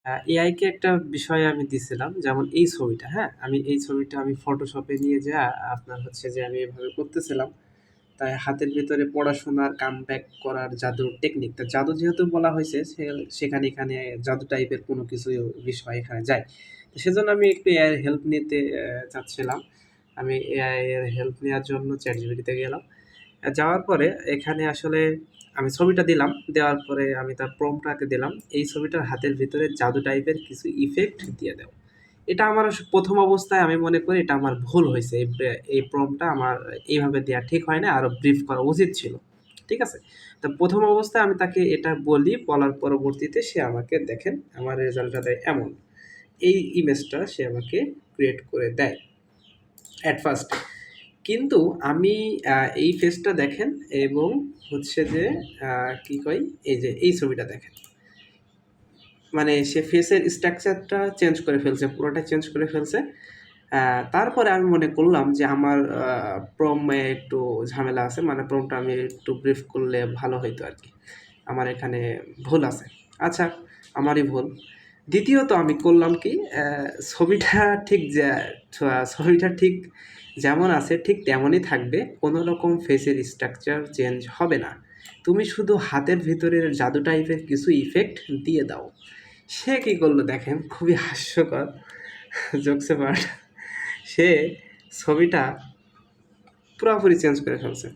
এআইকে একটা বিষয় আমি দিছিলাম, যেমন এই ছবিটা, হ্যাঁ? এই ছবিটা আমি ফটোশপে নিয়ে যায়া আপনার হচ্ছে যে আমি এভাবে করতেছিলাম। তাই হাতের ভেতরে পড়াশোনার কামব্যাক করার জাদুর টেকনিক। তা জাদু যেহেতু বলা হয়েছে সেখানে এখানে জাদু টাইপের কোনো কিছু বিষয় এখানে যায়। তো সেজন্য আমি একটু এআই এর হেল্প নিতে চাচ্ছিলাম। আমি এআই এর হেল্প নেওয়ার জন্য ChatGPT তে গেলাম। যাওয়ার পরে এখানে আসলে আমি ছবিটা দিলাম। দেওয়ার পরে আমি তার প্রম্পটটাকে দিলাম, "এই ছবিটার হাতের ভিতরে জাদু টাইপের কিছু ইফেক্ট দিয়ে দাও।" এটা আমার ১ম অবস্থায় আমি মনে করি এটা আমার ভুল হইছে। এই প্রম্পটটা আমার এইভাবে দেয়া ঠিক হয় নাই। আরো ব্রিফ করা উচিত ছিল। ঠিক আছে? তো ১ম অবস্থায় আমি তাকে এটা বলি, বলার পরবর্তীতে সে আমাকে দেখেন আমার রেজাল্টটা দেয় এমন। এই ইমেজটা সে আমাকে ক্রিয়েট করে দেয় এট ফার্স্ট। কিন্তু আমি এই ফেসটা দেখেন এবং হচ্ছে যে কি কই? এই যে এই ছবিটা দেখেন। মানে সে ফেসের স্ট্রাকচারটা চেঞ্জ করে ফেলছে, পুরোটাই চেঞ্জ করে ফেলছে। তারপরে আমি মনে করলাম যে আমার প্রম্পটে একটু ঝামেলা আছে। মানে প্রম্পটটা আমি একটু ব্রিফ করলে ভালো হইতো আরকি। আমার এখানে ভুল আছে। আচ্ছা, আমারই ভুল। দ্বিতীয়ত আমি করলাম কি, ছবিটা ঠিক ছবিটা ঠিক যেমন আছে ঠিক তেমনই থাকবে। কোনো রকম ফেসের স্ট্রাকচার চেঞ্জ হবে না। তুমি শুধু হাতের ভিতরের জাদু টাইপের কিছু ইফেক্ট দিয়ে দাও। সে কি করলো দেখেন, খুবই হাস্যকর জোকস পার্ট। সে ছবিটা পুরাপুরি চেঞ্জ করে ফেলছে।